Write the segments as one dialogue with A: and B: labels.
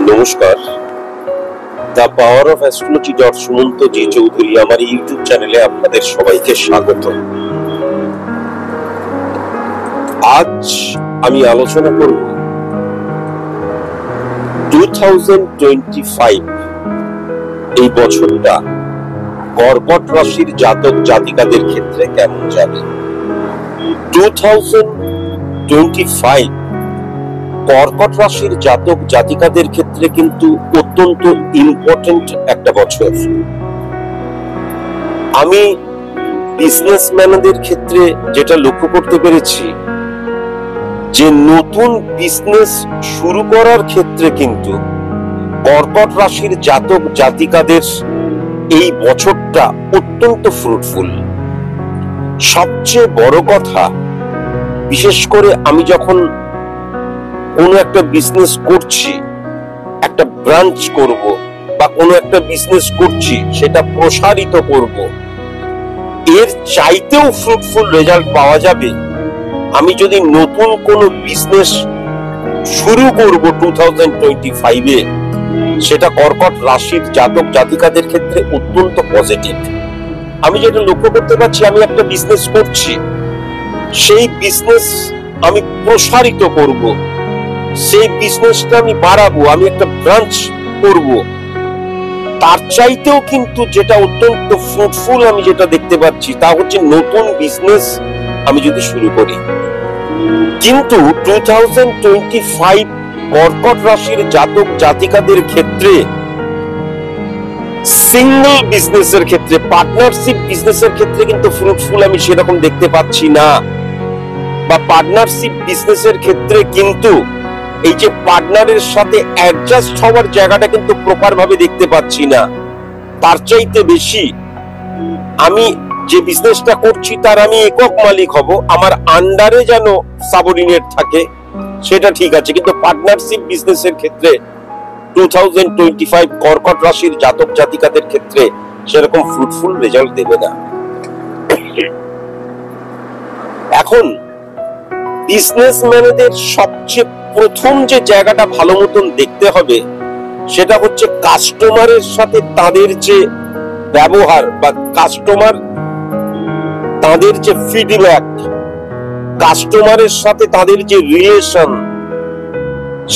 A: নমস্কার, the power of astrology Sumanta ji Chowdhury আমার YouTube চ্যানেলে আপনাদের সবাইকে স্বাগত। আজ আমি আলোচনা করব 2025 এই বছরটা কর্কট রাশির জাতক জাতিকাদের ক্ষেত্রে কেমন যাবে। 2025 কর্কট রাশির জাতক জাতিকাদের ক্ষেত্রে কিন্তু অত্যন্ত ইম্পর্টেন্ট একটা বছর। আমি বিজনেসম্যানদের ক্ষেত্রে যেটা লক্ষ্য করতে পেরেছি যে নতুন বিজনেস শুরু করার ক্ষেত্রে কিন্তু কর্কট রাশির জাতক জাতিকাদের এই বছরটা অত্যন্ত ফ্রুটফুল। সবচেয়ে বড় কথা, বিশেষ করে আমি যখন কোনো একটা বিজনেস করছি, একটা ব্রাঞ্চ করব বা কোনো একটা বিজনেস করছি সেটা প্রসারিত করব, এর চাইতেও ফ্রুটফুল রেজাল্ট পাওয়া যাবে আমি যদি নতুন কোনো বিজনেস শুরু করব 2025-এ, সেটা কর্কট রাশির জাতক জাতিকাদের ক্ষেত্রে অত্যন্ত পজিটিভ। আমি যেটা লক্ষ্য করতে পারছি, আমি একটা বিজনেস করছি, সেই বিজনেস আমি প্রসারিত করব, সেই বিজনেসটা আমি বাড়াবো, আমি একটা ব্রাঞ্চ করব, তার চাইতেও কিন্তু যেটা অত্যন্ত ফ্রুটফুল আমি যেটা দেখতে পাচ্ছি তা হচ্ছে নতুন বিজনেস আমি যদি শুরু করি। কিন্তু 2025 কর্কট রাশির জাতক জাতিকাদের ক্ষেত্রে সিঙ্গল বিজনেসের ক্ষেত্রে, পার্টনারশিপ বিজনেসের ক্ষেত্রে কিন্তু ফ্রুটফুল আমি সেরকম দেখতে পাচ্ছি না। বা পার্টনারশিপ বিজনেসের ক্ষেত্রে কিন্তু এই যে পার্টনারের সাথে অ্যাডজাস্ট হওয়ার জায়গাটা কিন্তু প্রপার ভাবে দেখতে পাচ্ছি না। তার চাইতে বেশি আমি যে বিজনেসটা করছি তার আমি একক মালিক হব, আমার আন্ডারে যেন সাবঅর্ডিনেট থাকে, সেটা ঠিক আছে। কিন্তু পার্টনারশিপ বিজনেসের ক্ষেত্রে 2025 কর্কট রাশির জাতক জাতিকাদের ক্ষেত্রে সেরকম ফ্রুটফুল রেজাল্ট দেবে না। এখন বিজনেসম্যানদের সবচেয়ে প্রথম যে জায়গাটা ভালো মতন দেখতে হবে সেটা হচ্ছে কাস্টমারের সাথে তাদের যে ব্যবহার বা কাস্টমার তাদের যে ফিডব্যাক, কাস্টমারের সাথে তাদের যে রিলেশন,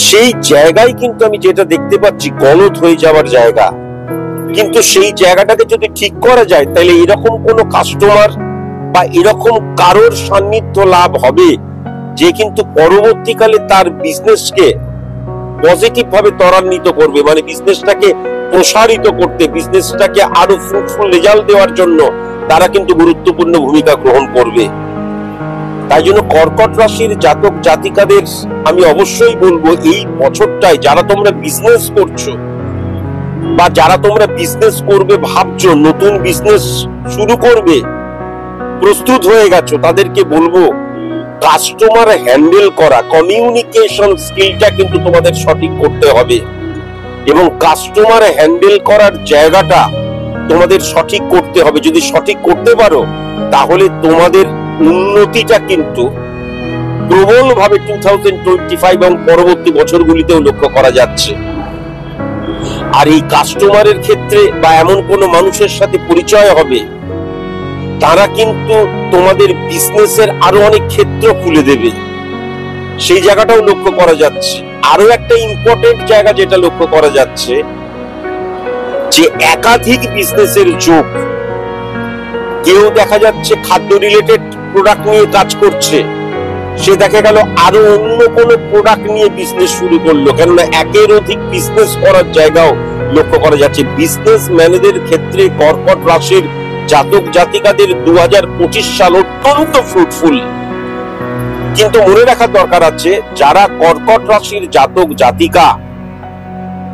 A: সেই জায়গায় কিন্তু আমি যেটা দেখতে পাচ্ছি গলত হয়ে যাওয়ার জায়গা। কিন্তু সেই জায়গাটাকে যদি ঠিক করা যায় তাহলে এরকম কোন কাস্টমার বা এরকম কারোর সান্নিধ্য লাভ হবে যে কিন্তু পরবর্তীকালে তার বিজনেসকে পজিটিভ ভাবে ত্বরান্বিত করবে, মানে বিজনেসটাকে প্রসারিত করতে, বিজনেসটাকে আরো ফ্রুটফুল রেজাল্ট দেওয়ার জন্য তারা কিন্তু গুরুত্বপূর্ণ ভূমিকা গ্রহণ করবে। তাই জন্য কর্কট রাশির জাতক জাতিকাদের আমি অবশ্যই বলবো এই বছরটায় যারা তোমরা বিজনেস করছো বা যারা তোমরা বিজনেস করবে ভাবছো, নতুন বিজনেস শুরু করবে, প্রস্তুত হয়ে গেছো, তাদেরকে বলবো কাস্টমার হ্যান্ডেল করা, কমিউনিকেশন স্কিলটা কিন্তু তোমাদের সঠিক করতে হবে এবং কাস্টমার হ্যান্ডেল করার জায়গাটা তোমাদের সঠিক করতে হবে। যদি সঠিক করতে পারো তাহলে তোমাদের উন্নতিটা কিন্তু প্রবল ভাবে 2025 এবং পরবর্তী বছরগুলিতেও লক্ষ্য করা যাচ্ছে। আর এই কাস্টমারের ক্ষেত্রে বা এমন কোন মানুষের সাথে পরিচয় হবে, তারা কিন্তু তোমাদের বিজনেসের আরো অনেক ক্ষেত্র খুলে দেবে, সেই জায়গাটাও লক্ষ্য করা যাচ্ছে। আরো একটা ইম্পর্টেন্ট জায়গা যেটা লক্ষ্য করা যাচ্ছে যে একাধিক বিজনেসের যোগ। কেউ দেখা যাচ্ছে খাদ্য রিলেটেড প্রোডাক্ট নিয়ে কাজ করছে, সে দেখা গেল আরো অন্য কোনো প্রোডাক্ট নিয়ে বিজনেস শুরু করলো, কেননা একের অধিক বিজনেস করার জায়গাও লক্ষ্য করা যাচ্ছে। বিজনেসম্যানদের ক্ষেত্রে কর্কট রাশির জাতক জাতিকাদের 2025 সাল অত্যন্ত ফ্রুটফুল। কিন্তু মনে রাখার দরকার আছে, যারা কর্কট রাশির জাতক জাতিকা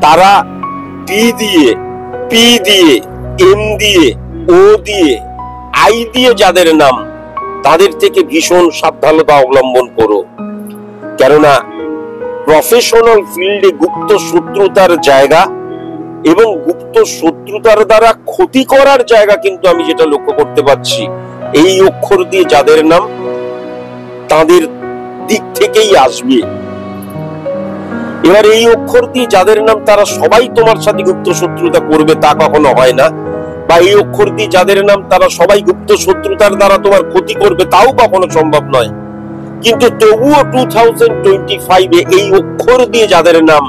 A: তারা ডি দিয়ে, পি দিয়ে, এম দিয়ে, ও দিয়ে, আই দিয়ে যাদের নাম, তাদের থেকে ভীষণ সাবধানতা অবলম্বন করো, কেননা প্রফেশনাল ফিল্ডে গুপ্ত শত্রুতার জায়গা এবং গুপ্ত শত্রুতার দ্বারা ক্ষতি করার জায়গা কিন্তু আমি যেটা লক্ষ্য করতে পারছি এই অক্ষর দিয়ে যাদের নাম তাদের দিক থেকেই আসবে। এবার এই অক্ষর দিয়ে যাদের নাম তারা সবাই তোমার সাথে গুপ্ত শত্রুতা করবে তা কখনো হয় না, বা এই অক্ষর দিয়ে যাদের নাম তারা সবাই গুপ্ত শত্রুতার দ্বারা তোমার ক্ষতি করবে তাও কখনো সম্ভব নয়। কিন্তু তবুও 2025-এ এই অক্ষর দিয়ে যাদের নাম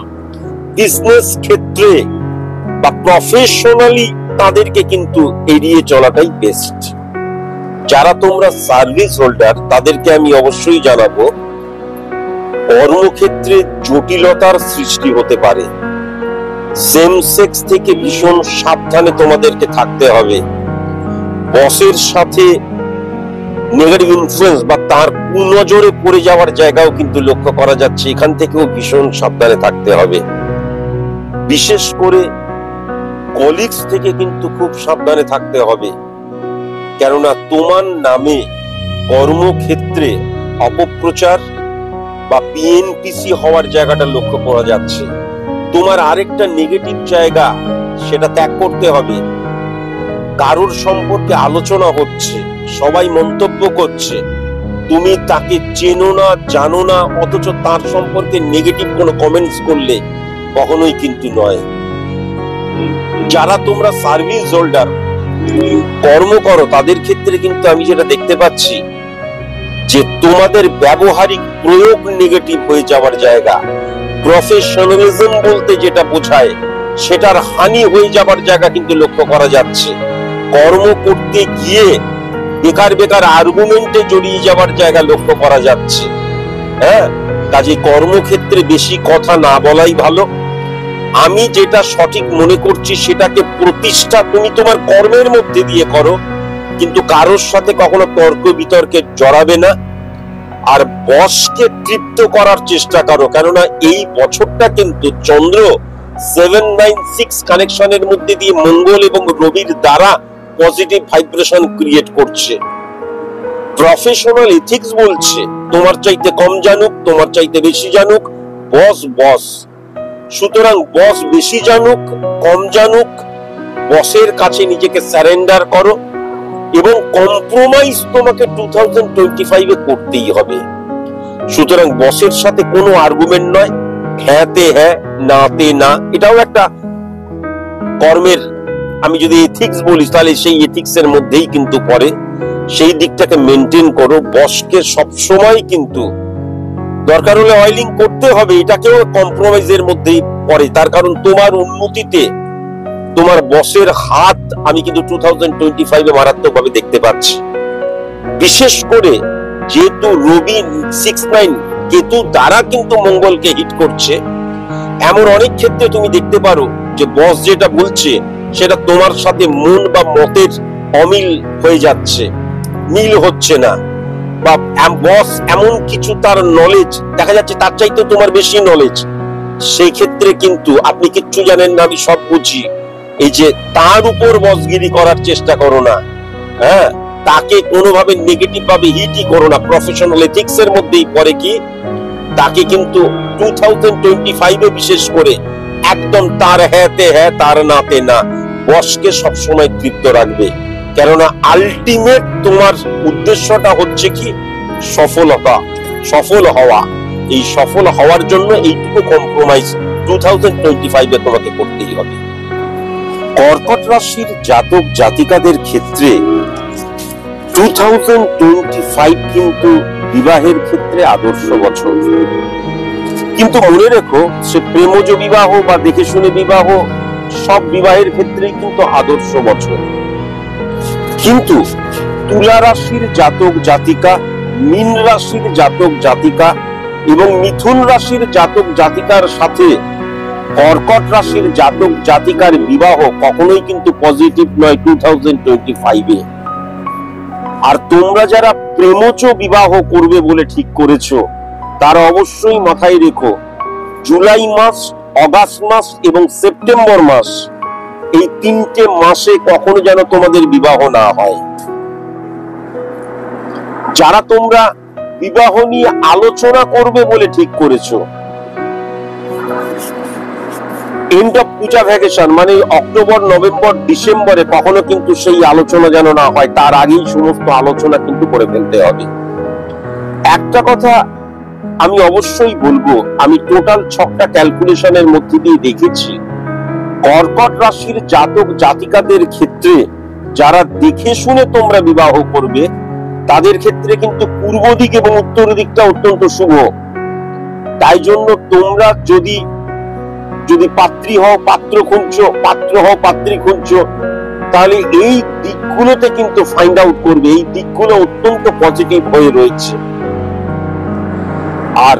A: বিজনেস ক্ষেত্রে বা প্রফেশনালি, তাদেরকে কিন্তু এড়িয়ে চলাটাই বেস্ট। যারা তোমরা সার্ভিস হোল্ডার তাদেরকে আমি অবশ্যই জানাবো, কর্মক্ষেত্রে জটিলতার সৃষ্টি হতে পারে। সেম সেক্স থেকে ভীষণ সাবধানে তোমাদেরকে থাকতে হবে। বসের সাথে নেগেটিভ ইনফ্লুয়েন্স বা তার কুনজরে পড়ে যাওয়ার জায়গাও কিন্তু লক্ষ্য করা যাচ্ছে, এখান থেকেও ভীষণ সাবধানে থাকতে হবে। বিশেষ করে কলিগস থেকে কিন্তু খুব সাবধানে থাকতে হবে, কেননা তোমার নামে কর্মক্ষেত্রে অপপ্রচার বা পিএনপিসি হওয়ার জায়গাটা লক্ষ্য করা যাচ্ছে। তোমার আরেকটা নেগেটিভ জায়গা, সেটা ত্যাগ করতে হবে। কারোর সম্পর্কে আলোচনা হচ্ছে, সবাই মন্তব্য করছে, তুমি তাকে চেনো না, জানো না, অথচ তার সম্পর্কে নেগেটিভ কোনো কমেন্টস করলে কখনোই কিন্তু নয়। যারা তোমরা সার্ভিস হোল্ডার কর্ম করো তাদের ক্ষেত্রে কিন্তু আমি যেটা দেখতে পাচ্ছি যে তোমাদের ব্যবহারিক প্রয়োগ নেগেটিভ হয়ে যাওয়ার জায়গা, প্রফেশনালিজম বলতে যেটা বোঝায় সেটার হানি হয়ে যাবার জায়গা কিন্তু লক্ষ্য করা যাচ্ছে। কর্ম করতে গিয়ে বেকার বেকার আর্গুমেন্টে জড়িয়ে যাওয়ার জায়গা লক্ষ্য করা যাচ্ছে। হ্যাঁ, কাজে কর্মক্ষেত্রে বেশি কথা না বলাই ভালো। আমি যেটা সঠিক মনে করছি সেটাকে প্রতিষ্ঠা তুমি তোমার কর্মের মধ্যে দিয়ে করো, কিন্তু কারোর সাথে কখনো তর্ক বিতর্কে জড়াবে না। আর বসকে তৃপ্ত করার চেষ্টা করো, কেননা এই বছরটা কিন্তু চন্দ্র 796 কানেকশনের মধ্যে দিয়ে মঙ্গল এবং রবির দ্বারা পজিটিভ ভাইব্রেশন ক্রিয়েট করছে। প্রফেশনাল এথিক্স বলছে তোমার চাইতে কম জানুক, তোমার চাইতে বেশি জানুক, বস বস। সুতরাং বস বেশি জানুক কম জানুক, বসের কাছে নিজেকে সারেন্ডার করো এবং কম্প্রোমাইজ তোমাকে 2025-এ করতেই হবে। সুতরাং বসের সাথে কোনো আর্গুমেন্ট নয়, হ্যাঁতে হ্যাঁ নাতে না। এটাও একটা কর্মের, আমি যদি এথিক্স বলি তাহলে সেই এথিক্স এর মধ্যেই কিন্তু পড়ে। সেই দিকটাকে মেনটেন করো। বসকে সবসময় কিন্তু দরকার হলে অয়েলিং করতে হবে, এটাকেও কম্প্রোমাইজের মধ্যেই পড়ে। তার কারণ তোমার উন্নতিতে তোমার বসের হাত আমি কিন্তু 2025-এ মারাত্মকভাবে দেখতে পাচ্ছি। বিশেষ করে যেহেতু রবি 69 কেতু দ্বারা কিন্তু মঙ্গলকে হিট করছে, এমন অনেক ক্ষেত্রে তুমি দেখতে পারো যে বস যেটা বলছে সেটা তোমার সাথে মন বা মতের অমিল হয়ে যাচ্ছে, মিল হচ্ছে না, বা বস এমন কিছু তার নলেজ দেখা যাচ্ছে তার চাইতে তোমার বেশি নলেজ। সেই ক্ষেত্রে কিন্তু আপনি কিচ্ছু জানেন না, আমি সব বুঝি, এই যে তার উপর বসগিরি করার চেষ্টা করো না। হ্যাঁ, তাকে কোনোভাবে নেগেটিভ ভাবে হিটই করো না। প্রফেশনাল এথিক্স এর মধ্যেই পড়ে কি তাকে কিন্তু 2025-এ বিশেষ করে একদম তার হ্যাঁতে হ্যাঁ তার নাতে না, বসকে সবসময় তৃপ্ত রাখবে। কেননা আলটিমেট তোমার উদ্দেশ্যটা হচ্ছে কি সফলতা, সফল হওয়া। এই সফল হওয়ার জন্য এইটুকু কম্প্রোমাইজ 2025-এ তোমাকে করতেই হবে। কর্কট রাশির জাতক জাতিকাদের ক্ষেত্রে 2025 কিন্তু বিবাহের ক্ষেত্রে আদর্শ বছর। কিন্তু মনে রেখো, সে প্রেমজ বিবাহ বা দেখে শুনে বিবাহ, সব বিবাহের ক্ষেত্রেই কিন্তু আদর্শ বছর। কিন্তু তুলা রাশির জাতক জাতিকা, মীন রাশির জাতক জাতিকা এবং মিথুন রাশির জাতক জাতিকার সাথে কর্কট রাশির জাতক জাতিকার বিবাহ কখনোই কিন্তু পজিটিভ নয় 2025-এ। আর তোমরা যারা প্রেমজ বিবাহ করবে বলে ঠিক করেছো, তারা অবশ্যই মাথায় রেখো জুলাই মাস, অগাস্ট মাস এবং সেপ্টেম্বর মাস, এই 3টে মাসে কখনো যেন তোমাদের বিবাহ না হয়। যারা তোমরা বিবাহ নিয়ে আলোচনা করবে বলে ঠিক করেছো, এন্ড অফ পূজা ভ্যাকেশন মানে অক্টোবর নভেম্বর ডিসেম্বরে কখনো কিন্তু সেই আলোচনা যেন না হয়, তার আগেই সমস্ত আলোচনা কিন্তু করে ফেলতে হবে। একটা কথা আমি অবশ্যই বলবো, আমি টোটাল ছকটা ক্যালকুলেশনের মধ্যে দিয়ে দেখেছি, কর্কট রাশির জাতক জাতিকাদের ক্ষেত্রে যারা দেখে শুনে তোমরা বিবাহ করবে, তাদের ক্ষেত্রে কিন্তু পূর্ব দিক এবং উত্তর দিকটা অত্যন্ত শুভ। তাই জন্য তোমরা যদি পাত্রী হও, পাত্র খুঁজছো, পাত্র হও, পাত্রী খুঁজছো, তাহলে এই দিকগুলোতে কিন্তু ফাইন্ড আউট করবে, এই দিকগুলো অত্যন্ত পজিটিভ হয়ে রয়েছে। আর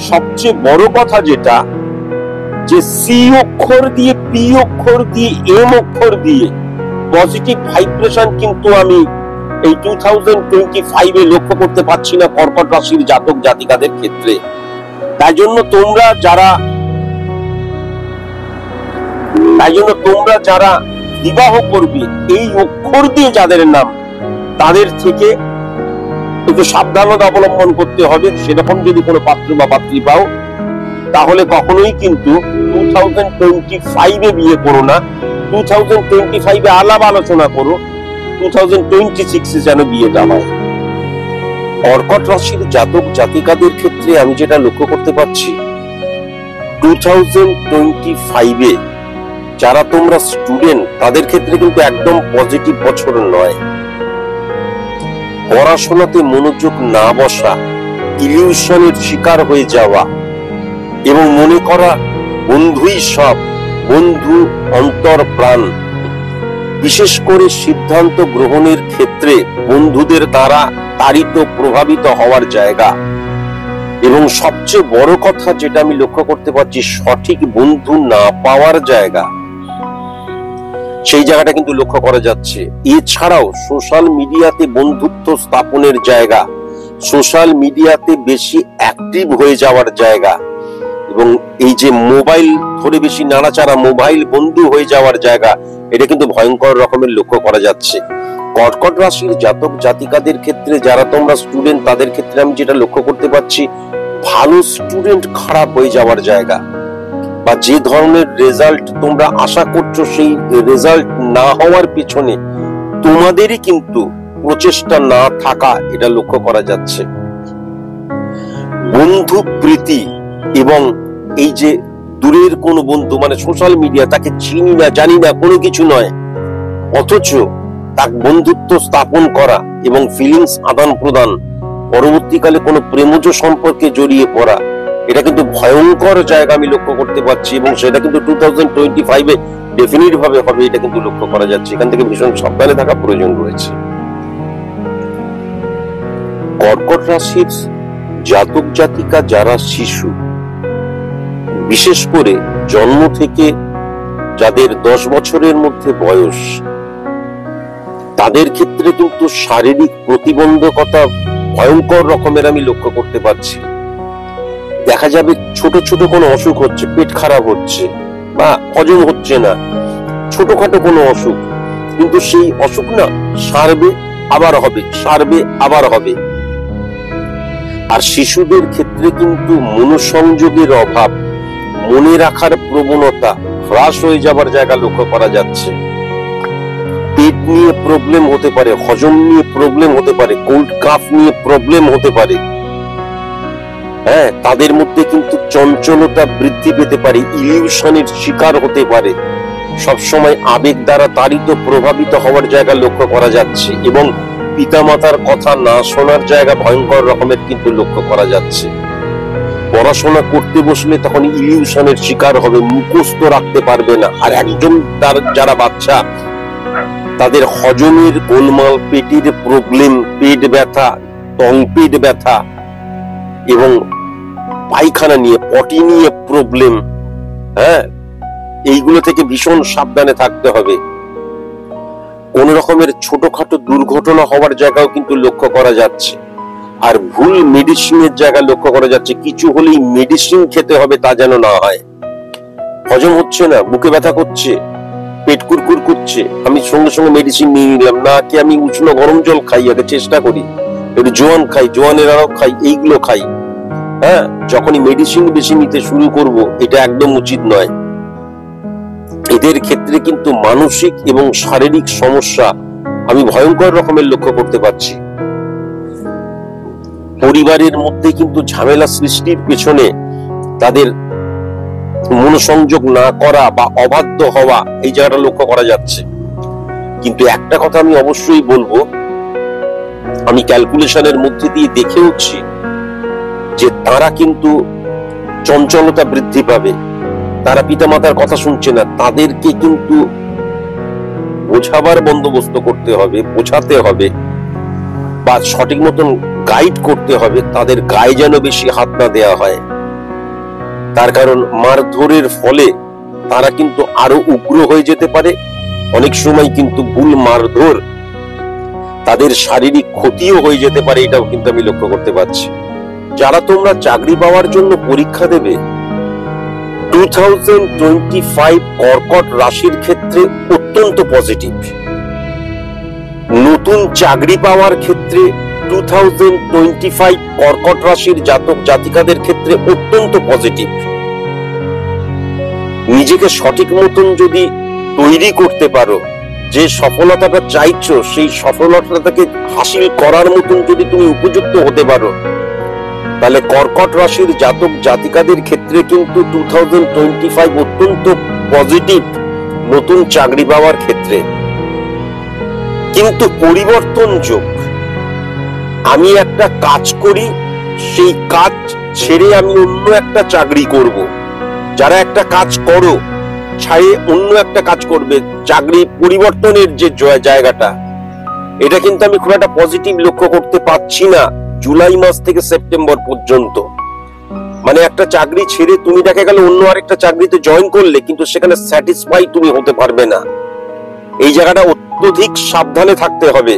A: সবচেয়ে বড় কথা যেটা, যে সি অক্ষর দিয়ে, পি অক্ষর দিয়ে, এম অক্ষর দিয়ে পজিটিভ ভাইব্রেশন কিন্তু আমি এই 2025 লক্ষ্য করতে পারছি না কর্কট রাশির জাতক জাতিকাদের ক্ষেত্রে। তাই জন্য তোমরা যারা বিবাহ করবে, এই অক্ষর দিয়ে যাদের নাম, তাদের থেকে একটু সাবধানতা অবলম্বন করতে হবে। সেরকম যদি কোনো পাত্র বা পাত্রী পাও, তাহলে কখনোই কিন্তু 2025 বিয়ে করো না, 2025 আলাপ আলোচনা করো, 2026 যেন বিয়েটা হয়। কর্কট রাশির জাতক জাতিকাদের ক্ষেত্রে আমি যেটা লক্ষ্য করতে পারছি, 2025 যারা তোমরা স্টুডেন্ট, তাদের ক্ষেত্রে কিন্তু একদম পজিটিভ বছর নয়। পড়াশোনাতে মনোযোগ না বসা, ইলিউশনের শিকার হয়ে যাওয়া এবং মনে করা বন্ধুই সব, বন্ধু অন্তর প্রাণ। বিশেষ করে সিদ্ধান্ত গ্রহণের ক্ষেত্রে বন্ধুদের দ্বারা তাড়িত, প্রভাবিত হওয়ার জায়গা। এবং সবচেয়ে বড় কথা যেটা আমি লক্ষ্য করতে পারছি, সঠিক বন্ধু না পাওয়ার জায়গা, সেই জায়গাটা কিন্তু লক্ষ্য করা যাচ্ছে। এছাড়াও সোশ্যাল মিডিয়াতে বন্ধুত্ব স্থাপনের জায়গা, সোশ্যাল মিডিয়াতে বেশি অ্যাক্টিভ হয়ে যাওয়ার জায়গা, এবং এই যে মোবাইল ধরে বেশি নাড়াচাড়া, মোবাইল বন্ধু হয়ে যাওয়ার জায়গা, এটা কিন্তু ভয়ঙ্কর রকমের লক্ষ্য করা যাচ্ছে। কর্কট রাশির জাতক জাতিকাদের ক্ষেত্রে যারা তোমরা স্টুডেন্ট, তাদের ক্ষেত্রে আমি যেটা লক্ষ্য করতে পারছি, ভালো স্টুডেন্ট খারাপ হয়ে যাওয়ার জায়গা, বা যে ধরনের রেজাল্ট তোমরা আশা করছো, সেই রেজাল্ট না হওয়ার পেছনে তোমাদেরই কিন্তু প্রচেষ্টা না থাকা, এটা লক্ষ্য করা যাচ্ছে। বন্ধু প্রীতি এবং এই যে দূরের কোন বন্ধু, মানে সোশ্যাল মিডিয়া, তাকে চিনি না, জানি না, কোনো কিছু নয়, অথচ তার বন্ধুত্ব স্থাপন করা এবং ফিলিংস আদান প্রদান, পরবর্তীকালে কোনো প্রেমজ সম্পর্কে জড়িয়ে পড়া, এটা কিন্তু ভয়ঙ্কর জায়গা আমি লক্ষ্য করতে পারছি। এবং সেটা কিন্তু 2025 ডেফিনিট ভাবে হবে, এটা কিন্তু লক্ষ্য করা যাচ্ছে। এখান থেকে ভীষণ সাবধানে থাকা প্রয়োজন রয়েছে। কর্কট রাশির জাতক জাতিকা যারা শিশু, বিশেষ করে জন্ম থেকে যাদের 10 বছরের মধ্যে বয়স, তাদের ক্ষেত্রে কিন্তু শারীরিক প্রতিবন্ধকতা ভয়ঙ্কর রকমের আমি লক্ষ্য করতে পারছি। দেখা যাবে ছোট ছোট কোনো অসুখ হচ্ছে, পেট খারাপ হচ্ছে বা হজম হচ্ছে না, ছোটখাটো কোনো অসুখ, কিন্তু সেই অসুখ না সারবে আবার হবে, সারবে আবার হবে। আর শিশুদের ক্ষেত্রে কিন্তু মনোসংযোগের অভাব, মনে রাখার প্রবণতা হ্রাস হয়ে যাবার জায়গা লক্ষ্য করা যাচ্ছে। পেট নিয়ে প্রবলেম হতে পারে, হজম নিয়ে প্রবলেম হতে পারে, কোল্ড কাফ নিয়ে প্রবলেম হতে পারে। হ্যাঁ, তাদের মধ্যে কিন্তু চঞ্চলতা বৃদ্ধি পেতে পারে, ইলিউশনের শিকার হতে পারে, সবসময় আবেগ দ্বারা তাড়িত, প্রভাবিত হওয়ার জায়গা লক্ষ্য করা যাচ্ছে। এবং পিতামাতার কথা না শোনার জায়গা ভয়ঙ্কর রকমের কিন্তু লক্ষ্য করা যাচ্ছে। পড়াশোনা করতে বসলে তখন ইলিউশনের শিকার হবে, মুখস্থ রাখতে পারবে না। আর একজন যারা বাচ্চা, তাদের হজমের গোলমাল, পেটের প্রবলেম, পেট ব্যথা, পেট ব্যথা এবং পায়খানা নিয়ে, পটি নিয়ে প্রবলেম, হ্যাঁ, এইগুলো থেকে ভীষণ সাবধানে থাকতে হবে। কোন রকমের ছোটখাটো দুর্ঘটনা হওয়ার জায়গাও কিন্তু লক্ষ্য করা যাচ্ছে। আর ভুল মেডিসিনের জায়গা লক্ষ্য করা যাচ্ছে, কিছু হলেই মেডিসিন খেতে হবে, তা যেন না হয়। হজম হচ্ছে না, বুকে ব্যথা করছে, পেট কুরকুর করছে, আমি সঙ্গে সঙ্গে মেডিসিন নিয়ে নিলাম না, কি আমি উষ্ণ গরম জল খাই, আগে চেষ্টা করি, একটু জোয়ান খাই, জোয়ানের আরো খাই, এইগুলো খাই। হ্যাঁ, যখনই মেডিসিন বেশি নিতে শুরু করব, এটা একদম উচিত নয়। এদের ক্ষেত্রে কিন্তু মানসিক এবং শারীরিক সমস্যা আমি ভয়ঙ্কর রকমের লক্ষ্য করতে পারছি। পরিবারের মধ্যে কিন্তু ঝামেলা সৃষ্টির পেছনে তাদের মনোসংযোগ না করা বা অবাধ্য হওয়া এই জায়গাটা লক্ষ্য করা যাচ্ছে। কিন্তু একটা কথা আমি অবশ্যই বলবো, আমি ক্যালকুলেশনের মধ্যে দিয়ে দেখেওছি যে তারা কিন্তু চঞ্চলতা বৃদ্ধি পাবে, তারা পিতামাতার কথা শুনছে না, তাদেরকে কিন্তু বোঝাবার বন্দোবস্ত করতে হবে, বোঝাতে হবে বা সঠিক মতন গাইড করতে হবে, তাদের গায়ে যেন বেশি হাত না দেওয়া হয়। তার কারণ মারধরের ফলে তারা কিন্তু আরো উগ্র হয়ে যেতে পারে। অনেক সময় কিন্তু ভুল মারধর তাদের শারীরিক ক্ষতিও হয়ে যেতে পারে, এটাও কিন্তু আমি লক্ষ্য করতে পারছি। যারা তোমরা চাকরি পাওয়ার জন্য পরীক্ষা দেবে, 2025 কর্কট রাশির ক্ষেত্রে অত্যন্ত পজিটিভ। নতুন চাকরি পাওয়ার ক্ষেত্রে 2025 কর্কট রাশির জাতক জাতিকাদের ক্ষেত্রে অত্যন্ত পজিটিভ। নিজেকে সঠিক মতন যদি তৈরি করতে পারো, যে সফলতাটা চাইছো সেই সফলতাটাকে হাসিল করার মতন যদি তুমি উপযুক্ত হতে পারো, তাহলে কর্কট রাশির জাতক জাতিকাদের ক্ষেত্রে কিন্তু 2025 অত্যন্ত পজিটিভ নতুন চাকরি পাওয়ার ক্ষেত্রে। কিন্তু পরিবর্তন যোগ, আমি একটা কাজ করি, সেই কাজ ছেড়ে আমি অন্য একটা চাকরি করব। যারা একটা কাজ করো ছাড়ে অন্য একটা কাজ করবে, চাকরি পরিবর্তনের যে জায়গাটা, এটা কিন্তু আমি খুব একটা পজিটিভ লক্ষ্য করতে পারছি না জুলাই মাস থেকে সেপ্টেম্বর পর্যন্ত। মানে একটা চাকরি ছেড়ে তুমি দেখা গেল অন্য আরেকটা চাকরিতে জয়েন করলে, কিন্তু সেখানে স্যাটিসফাই তুমি হতে পারবে না। এই জায়গাটা অত্যধিক সাবধানে থাকতে হবে।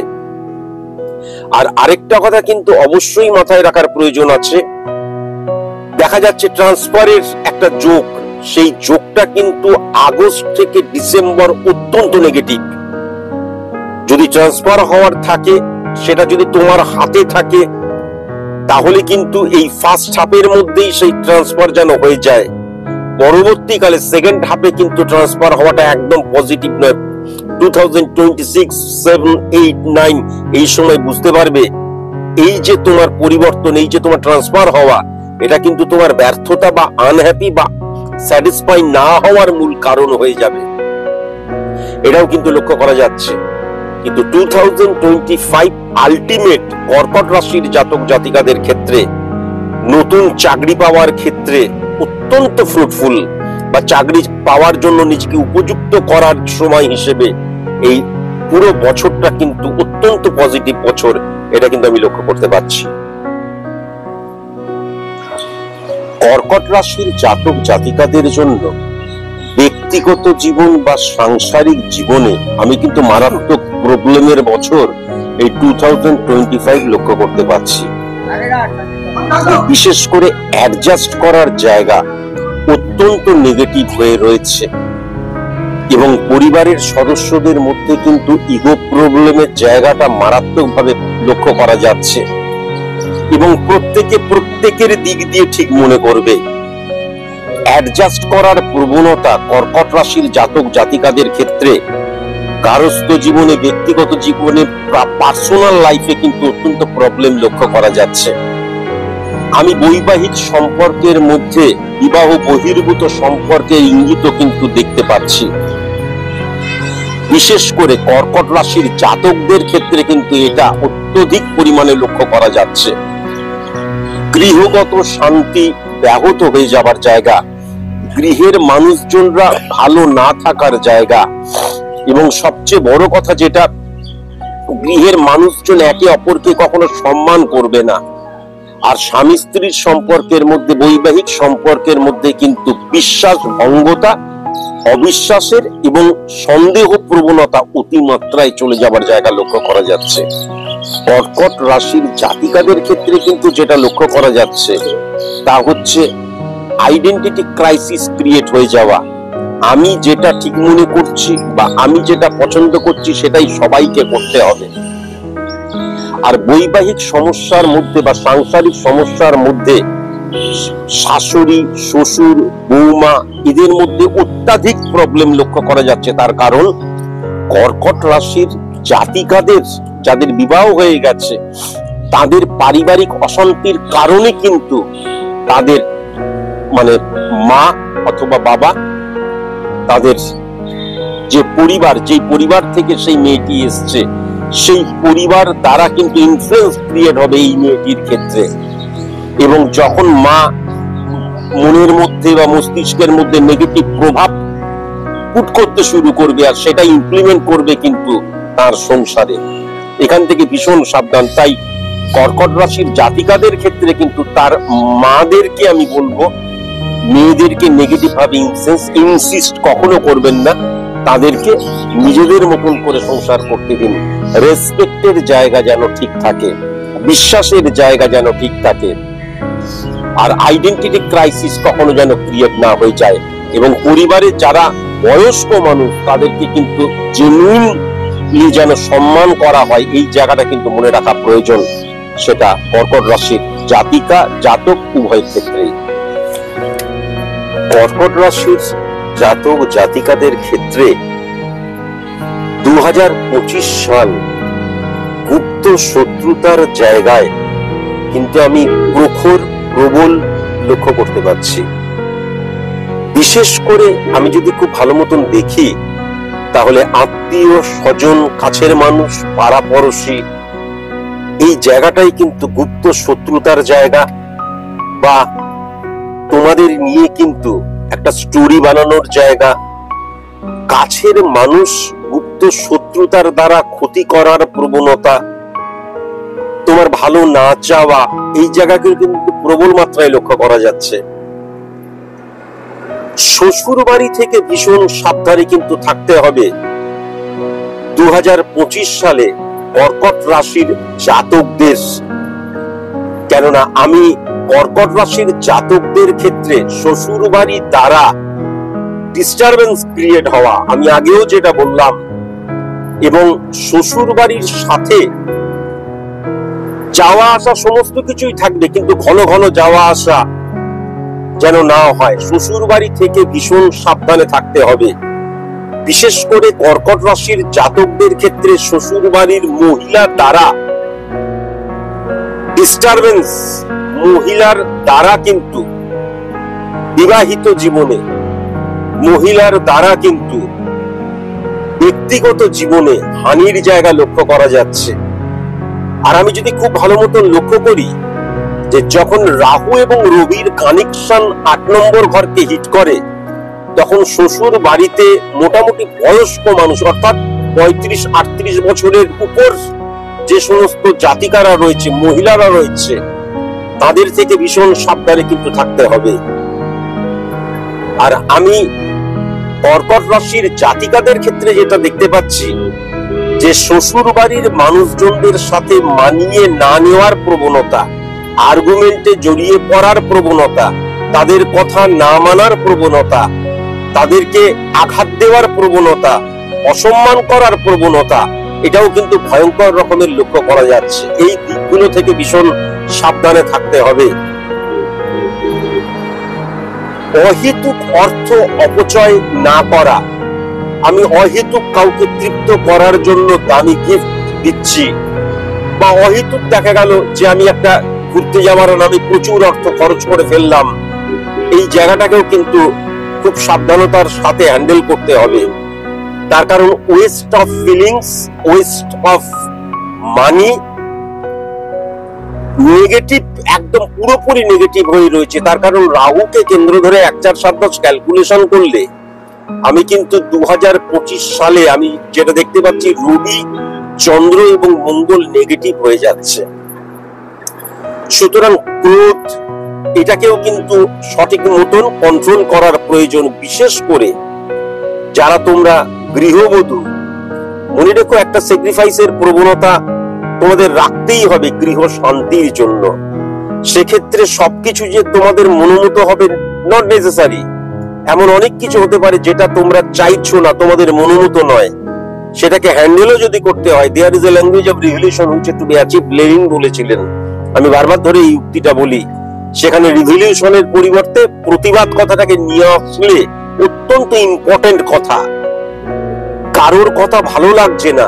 A: আর আরেকটা কথা কিন্তু অবশ্যই মাথায় রাখার প্রয়োজন আছে, দেখা যাচ্ছে ট্রান্সফারের একটা যোগ, সেই যোগটা কিন্তু আগস্ট থেকে ডিসেম্বর অত্যন্ত নেগেটিভ। যদি ট্রান্সফার হওয়ার থাকে, সেটা যদি তোমার হাতে থাকে, তাহলে কিন্তু এই ফার্স্ট হাফের মধ্যেই সেই ট্রান্সফার যেন হয়ে যায়। পরবর্তীকালে সেকেন্ড হাফে কিন্তু ট্রান্সফার হওয়াটা একদম পজিটিভ নয়। 2026, 7, 8, 9 এই সময় বুঝতে পারবে এই যে তোমার পরিবর্তন, এই যে তোমার ট্রান্সফার হওয়া, এটা কিন্তু তোমার ব্যর্থতা বা আনহ্যাপি বা স্যাটিসফাই না হওয়ার মূল কারণ হয়ে যাবে। এটাও কিন্তু লক্ষ্য করা যাচ্ছে। কিন্তু 2025 আলটিমেট কর্কট রাশির জাতক জাতিকাদের ক্ষেত্রে নতুন চাকরি পাওয়ার ক্ষেত্রে অত্যন্ত ফ্রুটফুল, বা চাকরি পাওয়ার জন্য নিজেকে উপযুক্ত করার সময় হিসেবে এই পুরো বছরটা কিন্তু অত্যন্ত পজিটিভ বছর, এটা কিন্তু আমি লক্ষ্য করতে পারছি। কর্কট রাশির জাতক জাতিকাদের জন্য ব্যক্তিগত জীবন বা সাংসারিক জীবনে আমি কিন্তু মারাত্মক প্রবলেমের বছর এই 2025 লক্ষ্য করতে পারছি। বিশেষ করে অ্যাডজাস্ট করার জায়গা অত্যন্ত নেগেটিভ হয়ে রয়েছে, এবং পরিবারের সদস্যদের মধ্যে কিন্তু ইগো প্রবলেমের জায়গাটা মারাত্মকভাবে লক্ষ্য করা যাচ্ছে, এবং প্রত্যেকের দিক দিয়ে ঠিক মনে করবে। অ্যাডজাস্ট করার প্রবণতা কর্কট রাশির জাতক জাতিকাদের ক্ষেত্রে গার্হস্থ্য জীবনে, ব্যক্তিগত জীবনে, পার্সোনাল লাইফে কিন্তু অত্যন্ত প্রবলেম লক্ষ্য করা যাচ্ছে। আমি বৈবাহিক সম্পর্কের মধ্যে বিবাহ বহির্ভূত সম্পর্কের ইঙ্গিত কিন্তু দেখতে পাচ্ছি। বিশেষ করে কর্কট রাশির জাতকদের ক্ষেত্রে কিন্তু এটা অত্যধিক পরিমাণে লক্ষ্য করা যাচ্ছে। গৃহগত শান্তি ব্যাহত হয়ে যাবার জায়গা, গৃহের মানুষজনরা ভালো না থাকার জায়গা, এবং সবচেয়ে বড় কথা যেটা, গৃহের মানুষজন একে অপরকে কখনো সম্মান করবে না। আর স্বামী স্ত্রীর সম্পর্কের মধ্যে, বৈবাহিক সম্পর্কের মধ্যে কিন্তু বিশ্বাস ভঙ্গতা, অবিশ্বাসের এবং সন্দেহ প্রবণতা অতিমাত্রায় চলে যাবার জায়গা লক্ষ্য করা যাচ্ছে। কর্কট রাশির জাতিকাদের ক্ষেত্রে কিন্তু যেটা লক্ষ্য করা যাচ্ছে তা হচ্ছে আইডেন্টিটি ক্রাইসিস ক্রিয়েট হয়ে যাওয়া। আমি যেটা ঠিক মনে করছি বা আমি যেটা পছন্দ করছি সেটাই সবাইকে করতে হবে। আর বৈবাহিক সমস্যার মধ্যে বা সাংসারিক সমস্যার মধ্যে শাশুড়ি, শ্বশুর, বৌমা এদের মধ্যে অত্যাধিক প্রবলেম লক্ষ্য করা যাচ্ছে। তার কারণ কর্কট রাশির জাতিকাদের যাদের বিবাহ হয়ে গেছে তাদের পারিবারিক অশান্তির কারণে কিন্তু তাদের মানে মা অথবা বাবা, তাদের যে পরিবার, যে পরিবার থেকে সেই মেয়েটি এসছে, সেই পরিবার দ্বারা কিন্তু ইনফ্লুয়েন্স ক্রিয়েট হবে এই মেয়েটির ক্ষেত্রে। এবং যখন মা মনের মধ্যে বা মস্তিষ্কের মধ্যে নেগেটিভ প্রভাব পুট করতে শুরু করবে আর সেটা ইমপ্লিমেন্ট করবে কিন্তু তার সংসারে, এখান থেকে ভীষণ সাবধান। তাই কর্কট রাশির জাতিকাদের ক্ষেত্রে কিন্তু তার মাদেরকে আমি বলবো, মেয়েদেরকে নেগেটিভ ভাবে ইনসিস্ট কখনো করবেন না, তাদেরকে নিজেদের মতন করে সংসার করতে দিন। রেসপেক্টের জায়গা যেন ঠিক থাকে, বিশ্বাসের জায়গা যেন ঠিক থাকে, আর আইডেন্টিটি ক্রাইসিস কখনো যেন ক্রিয়েট না হয়ে যায়। এবং পরিবারের যারা বয়স্ক মানুষ তাদেরকে কিন্তু জেনুইনলি যেন সম্মান করা হয়, এই জায়গাটা কিন্তু মনে রাখা প্রয়োজন, সেটা কর্কট রাশির জাতিকা জাতক উভয়ের ক্ষেত্রেই। কর্কট রাশির জাতক জাতিকাদের ক্ষেত্রে 2025 সাল গুপ্ত শত্রুতার জায়গায় কিন্তু আমি প্রখর প্রবল লক্ষ্য করতে পারছি। বিশেষ করে আমি যদি খুব ভালো মতন দেখি তাহলে আত্মীয় স্বজন, কাছের মানুষ, পাড়াপড়শি, এই জায়গাটাই কিন্তু গুপ্ত শত্রুতার জায়গা, বা তোমাদের নিয়ে কিন্তু একটা স্টোরি বানানোর জায়গা। কাছের মানুষ গুপ্ত শত্রুতার দ্বারা ক্ষতি করার প্রবণতা, তোমার ভালো না চাওয়া, এই জায়গাগুলো কিন্তু প্রবল মাত্রায় লক্ষ্য করা যাচ্ছে। শ্বশুর বাড়ি থেকে ভীষণ সাবধানে কিন্তু থাকতে হবে 2025 সালে কর্কট রাশির জাতকদের। কেননা আমি কর্কট রাশির জাতকদের ক্ষেত্রে শ্বশুর বাড়ি দ্বারা ডিস্টারবেন্স ক্রিয়েট হওয়া, আমি আগেও যেটা বললাম, এবং শ্বশুর বাড়ির সাথে যাওয়া আসা সমস্ত কিছুই থাকবে, কিন্তু ঘন ঘন যাওয়া আসা যেন না হয়। শ্বশুর বাড়ি থেকে ভীষণ সাবধানে থাকতে হবে। বিশেষ করে কর্কট রাশির জাতকদের ক্ষেত্রে শ্বশুর বাড়ির মহিলা দ্বারা ডিস্টারবেন্স, মহিলার দ্বারা কিন্তু বিবাহিত জীবনে, মহিলার দ্বারা কিন্তু ব্যক্তিগত জীবনে হানির জায়গা লক্ষ্য করা যাচ্ছে। আর আমি যদি খুব ভালো মতন লক্ষ্য করি যে যখন রাহু এবং রবির কানেকশন 8 নম্বর ঘরকে হিট করে, তখন শ্বশুর বাড়িতে মোটামুটি বয়স্ক মানুষ অর্থাৎ 35-38 বছরের উপর যে সমস্ত জাতিকারা রয়েছে, মহিলারা রয়েছে, তাদের থেকে ভীষণ সাবধানে কিন্তু থাকতে হবে। আর আমি কর্কট রাশির জাতিকাদের ক্ষেত্রে যেটা দেখতে পাচ্ছি যে শ্বশুর বাড়ির মানুষজনদের সাথে মানিয়ে না নেওয়ার প্রবণতা, আর্গুমেন্টে জড়িয়ে পড়ার প্রবণতা, তাদের কথা না মানার প্রবণতা, তাদেরকে আঘাত দেওয়ার প্রবণতা, অসম্মান করার প্রবণতা, এটাও কিন্তু ভয়ঙ্কর রকমের লক্ষ্য করা যাচ্ছে। এই দিকগুলো থেকে ভীষণ সাবধানে থাকতে হবে। অহেতুক অর্থ অপচয় না করা, আমি অহেতুক কাউকে তৃপ্ত করার জন্য দামি গিফট দিচ্ছি, বা অহেতুক দেখা গেল যে আমি একটা ঘুরতে যাওয়ার নামে প্রচুর অর্থ খরচ করে ফেললাম, এই জায়গাটাকেও কিন্তু খুব সাবধানতার সাথে হ্যান্ডেল করতে হবে। তার কারণ West of feelings, West of money, negative, একদম পুরোপুরি নেগেটিভ হয়ে রয়েছে। তার কারণ রাহুকে কেন্দ্র ধরে 1-4-7 ক্যালকুলেশন করলে আমি কিন্তু 2025 সালে আমি যেটা দেখতে পাচ্ছি, রবি, চন্দ্র এবং মঙ্গল নেগেটিভ হয়ে যাচ্ছে। সুতরাং ক্রোধ, এটাকেও কিন্তু সঠিক মতন কন্ট্রোল করার প্রয়োজন। বিশেষ করে যারা তোমরা গৃহবধূ, মনে রেখো একটা স্যাক্রিফাইসের প্রবণতা তোমাদের রাখতেই হবে গৃহ শান্তির জন্য। সেক্ষেত্রে সবকিছু যে তোমাদের মনোমত হবে নট নেসেসারি, এমন অনেক কিছু হতে পারে যেটা তোমরা চাইছো না, তোমাদের মনোমত নয়, সেটাকে হ্যান্ডেলও যদি করতে হয়, there is a language of revolution which to be achieved, Lenin বলেছিলেন। আমি বারবার ধরে এই উক্তিটা বলি। সেখানে রিভলিউশনের পরিবর্তে প্রতিবাদ কথাটাকে নিয়ে আসলে অত্যন্ত ইম্পর্টেন্ট কথা। কারোর কথা ভালো লাগছে না,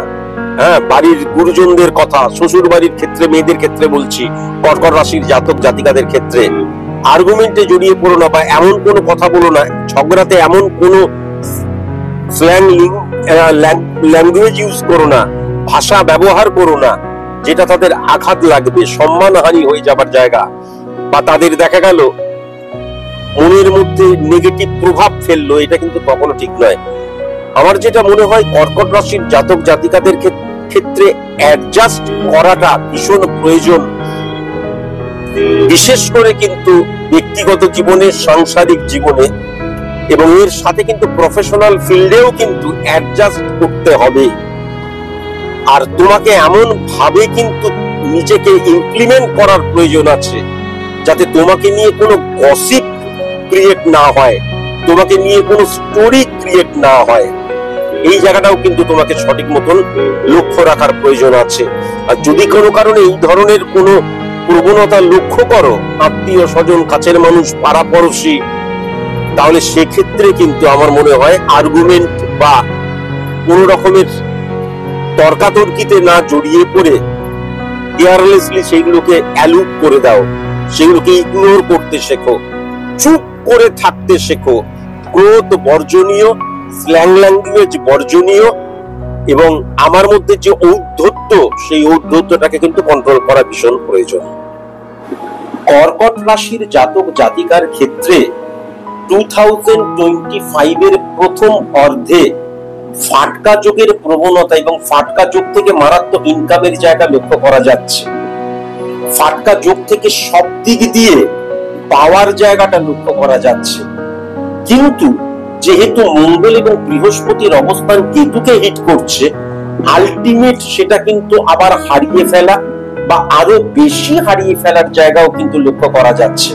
A: হ্যাঁ, বাড়ির গুরুজনদের কথা, শ্বশুর বাড়ির ক্ষেত্রে, মেয়েদের ক্ষেত্রে বলছি, কর্কট রাশির জাতক জাতিকাদের ক্ষেত্রে আর্গুমেন্টে জড়িয়ে পড়ো না, বা এমন কোনো কথা বলো না, ঝগড়াতে এমন কোনো স্ল্যাং ল্যাঙ্গুয়েজ ইউজ করো না, ভাষা ব্যবহার করো না যেটা তাদের আঘাত লাগবে, সম্মানহানি হয়ে যাবার জায়গা, বা তাদের দেখা গেল মনের মধ্যে নেগেটিভ প্রভাব ফেললো, এটা কিন্তু কখনো ঠিক নয়। আমার যেটা মনে হয় কর্কট রাশির জাতক জাতিকাদের ক্ষেত্রে অ্যাডজাস্ট করাটা ভীষণ প্রয়োজন, বিশেষ করে কিন্তু ব্যক্তিগত জীবনে, সাংসারিক জীবনে, এবং এর সাথে কিন্তু প্রফেশনাল ফিল্ডেও কিন্তু অ্যাডজাস্ট করতে হবে। আর তোমাকে এমন ভাবে কিন্তু নিজেকে ইমপ্লিমেন্ট করার প্রয়োজন আছে যাতে তোমাকে নিয়ে কোনো গসিপ ক্রিয়েট না হয়, তোমাকে নিয়ে কোনো স্টোরি ক্রিয়েট না হয়। এই জায়গাটাও কিন্তু তোমাকে সঠিক মতন লক্ষ্য রাখার প্রয়োজন আছে। আর যদি কোনো কারণে এই ধরনের কোনো প্রবণতা লক্ষ্য করো, আত্মীয় স্বজন, কাছের মানুষ, পাড়াপড়শি, তাহলে সেক্ষেত্রে কিন্তু আমার মনে হয় আর্গুমেন্ট বা কোন রকমের তর্কাতর্কিতে না জড়িয়ে পড়ে কেয়ারলেসলি সেইগুলোকে অ্যালুপ করে দাও, সেগুলোকে ইগনোর করতে শেখো, চুপ করে থাকতে শেখো। ক্রোধ বর্জনীয়, স্ল্যাং ল্যাঙ্গুয়েজ বর্জনীয়, এবং আমার মধ্যে যে ঔদ্ধত্য, সেই ঔদ্ধত্যটাকে কিন্তু কন্ট্রোল করা ভীষণ প্রয়োজন। কর্কট রাশির জাতক জাতিকার ক্ষেত্রে 2025 এর প্রথম অর্ধে ফাটকা যোগের প্রবণতা এবং ফাটকা যোগ থেকে মারাত্মক ইনকামের জায়গা লক্ষ্য করা যাচ্ছে। ফাটকা যোগ থেকে সব দিক দিয়ে পাওয়ার জায়গাটা লক্ষ্য করা যাচ্ছে, কিন্তু যেহেতু মঙ্গল এবং বৃহস্পতির অবস্থান কেতুকে হিট করছে, আলটিমেট সেটা কিন্তু আবার হারিয়ে ফেলা বা আরো বেশি হারিয়ে ফেলার জায়গাও কিন্তু লক্ষ্য করা যাচ্ছে।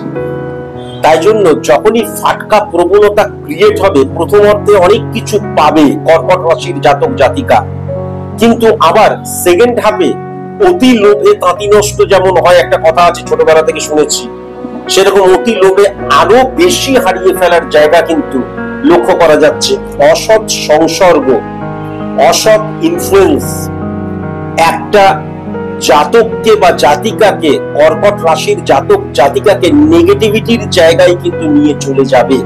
A: তাই জন্য যখনই ফাটকা প্রবণতা ক্রিয়েট হবে, প্রথম অর্থে অনেক কিছু পাবে কর্কট রাশির জাতক জাতিকা, কিন্তু আবার সেকেন্ড হাফে অতি লোভে তাঁতি নষ্ট, যেমন হয় একটা কথা আছে, ছোটবেলা থেকে শুনেছি, সেরকম অতি লোভে আরো বেশি হারিয়ে ফেলার জায়গা কিন্তু লক্ষ্য করা যাচ্ছে। অসৎ সংসর্গ, অসৎ ইনফ্লুয়েন্স একটা জাতককে বা জাতিকাকে, কর্কট রাশির জাতক জাতিকাকে নেগেটিভিটির জায়গায় কিন্তু নিয়ে চলে যাবে,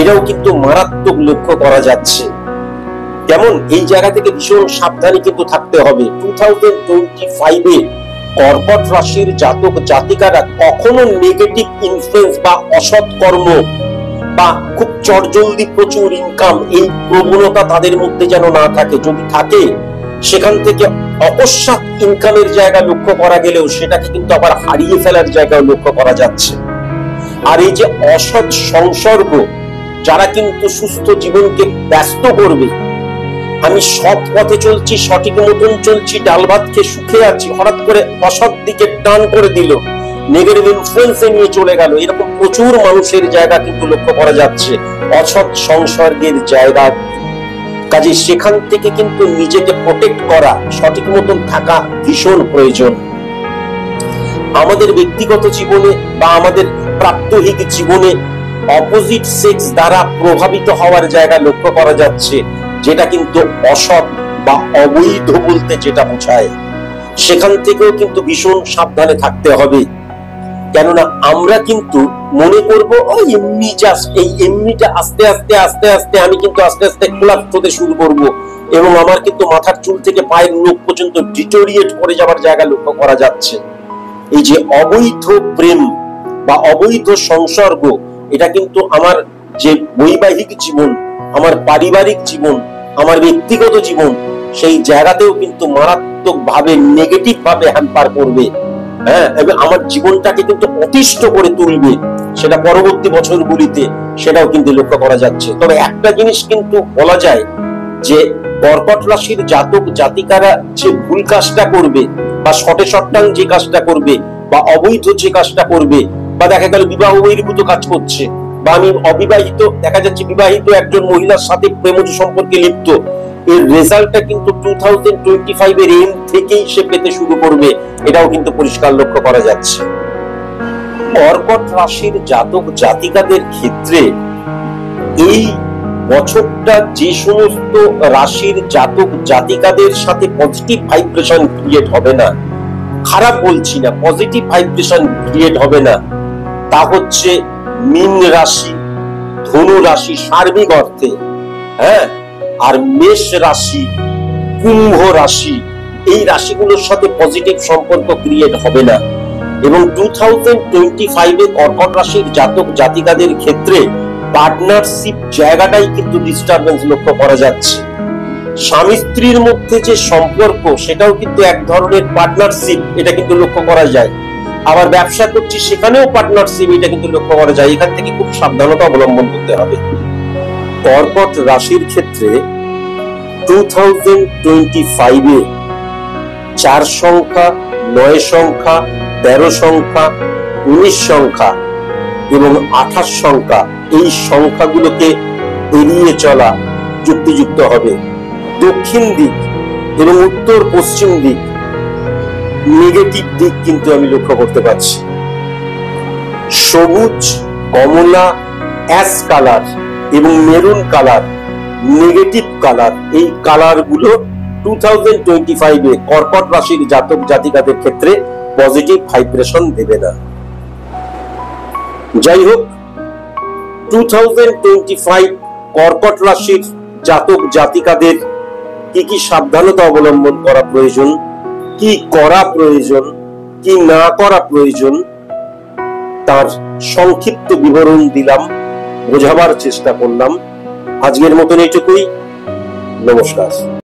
A: এটাও কিন্তু মারাত্মক লক্ষ্য করা যাচ্ছে। কেমন এই জায়গা থেকে ভীষণ সাবধানে কিন্তু থাকতে হবে। 2025 এ কর্কট রাশির জাতক জাতিকারা কখনো নেগেটিভ ইনফ্লুয়েন্স বা অসৎ কর্ম বা খুব চটজলদি প্রচুর ইনকাম, এই প্রবণতা তাদের মধ্যে যেন না থাকে। যদি থাকে, সেখান থেকে অকস্মাৎ ইনকামের জায়গা লক্ষ্য করা গেলেও সেটাকে কিন্তু আবার হারিয়ে ফেলার জায়গাও লক্ষ্য করা যাচ্ছে। আর এই যে অসৎ সংসর্গ, যারা কিন্তু সুস্থ জীবনকে ব্যস্ত করবে, আমি সৎ পথে চলছি, সঠিক মতন চলছি, ডাল ভাত খেয়ে সুখে আছি, হঠাৎ করে অসৎ দিকে টান করে দিল, নেগেটিভ ইনফ্লুয়েন্সে নিয়ে চলে গেল, এরকম প্রচুর মানুষের জায়গা কিন্তু লক্ষ্য করা যাচ্ছে, অসৎ সংসর্গের জায়গা। কাজে সেখান থেকে কিন্তু নিজেকে প্রোটেক্ট করা, সঠিক মতন থাকা ভীষণ প্রয়োজন। আমাদের ব্যক্তিগত জীবনে বা আমাদের প্রাত্যহিক জীবনে অপোজিট সেক্স দ্বারা প্রভাবিত হওয়ার জায়গা লক্ষ্য করা যাচ্ছে, যেটা কিন্তু অসৎ বা অবৈধ বলতে যেটা বোঝায়, সেখান থেকেও কিন্তু ভীষণ সাবধানে থাকতে হবে। কেননা আমরা কিন্তু মনে করবো এমনি, জাস্ট এই এমনিটা আস্তে আস্তে আস্তে আস্তে আমি কিন্তু আস্তে আস্তে কোলাপস হতে শুরু করব, এবং আমার কিন্তু মাথার চুল থেকে পায়ের নখ পর্যন্ত ডিটোরিয়েট করে যাওয়ার জায়গা লক্ষ্য করা যাচ্ছে। এই যে অবৈধ প্রেম বা অবৈধ সংসর্গ, এটা কিন্তু আমার যে বৈবাহিক জীবন, আমার পারিবারিক জীবন, আমার ব্যক্তিগত জীবন, সেই জায়গাতেও কিন্তু মারাত্মক ভাবে নেগেটিভ ভাবে হ্যাম্পার করবে। হ্যাঁ, এবং আমার জীবনটাকে কিন্তু অতিষ্ঠ করে তুলবে, সেটা পরবর্তী বছরগুলিতে, সেটাও কিন্তু লক্ষ্য করা যাচ্ছে। তবে একটা জিনিস কিন্তু বলা যায় যে কর্কট রাশির জাতক জাতিকারা যে ভুল কাজটা করবে বা শটে শটটাং যে কাজটা করবে বা অবৈধ যে কাজটা করবে, বা দেখা গেল বিবাহ বহির্ভূত কাজ করছে, বা আমি অবিবাহিত, দেখা যাচ্ছে বিবাহিত একজন মহিলার সাথে প্রেমজ সম্পর্কে লিপ্ত, এর রেজাল্টটা কিন্তু 2025 এর এন্ড থেকেই সে পেতে শুরু করবে, এটাও কিন্তু পরিষ্কার লক্ষ্য করা যাচ্ছে। কর্কট রাশির জাতক জাতিকাদের ক্ষেত্রে এই বছরটা যে সমস্ত রাশির জাতক জাতিকাদের সাথে পজিটিভ ভাইব্রেশন ক্রিয়েট হবে না, খারাপ বলছি না, পজিটিভ ভাইব্রেশন ক্রিয়েট হবে না, তা হচ্ছে মীন রাশি, ধনু রাশি সার্বিক অর্থে, হ্যাঁ, আর মেষ রাশি, কুম্ভ রাশি, এই রাশিগুলোর সাথে পজিটিভ সম্পর্ক ক্রিয়েট হবে না। এবং 2025-এ কর্কট রাশির জাতক জাতিকাদের ক্ষেত্রে পার্টনারশিপ জায়গাটাই কিন্তু ডিস্টারবেন্স লক্ষ্য করা যাচ্ছে। স্বামী স্ত্রীর মধ্যে যে সম্পর্ক সেটাও কিন্তু এক ধরনের পার্টনারশিপ, এটা কিন্তু লক্ষ্য করা যায়। আবার ব্যবসা করছি সেখানেও পার্টনারশিপ, এটা কিন্তু লক্ষ্য করা যায়। এখান থেকে খুব সাবধানতা অবলম্বন করতে হবে। কর্কট রাশির ক্ষেত্রে 2025-এ 4 সংখ্যা, 9 সংখ্যা, 13 সংখ্যা, 19 সংখ্যা এবং 28 সংখ্যা, এই সংখ্যাগুলোকে এড়িয়ে চলা যুক্তিযুক্ত হবে। দক্ষিণ দিক এবং উত্তর পশ্চিম দিক নেগেটিভ দিক কিন্তু আমি লক্ষ্য করতে পারছি। সবুজ, কমলা, অ্যাশ কালার এবং মেরুন কালার, নেগেটিভ কালার, এই কালারগুলো 2025-এ কর্কট রাশির জাতক জাতিকাদের ক্ষেত্রে পজিটিভ ভাইব্রেশন দেবে না। যাই হোক, 2025 কর্কট রাশির জাতক জাতিকাদের কি কি সাবধানতা অবলম্বন করা প্রয়োজন, কি করা প্রয়োজন, কি না করা প্রয়োজন, তার সংক্ষিপ্ত বিবরণ দিলাম, বোঝাবার চেষ্টা করলাম। আজকের মতন এইটুকুই। নমস্কার।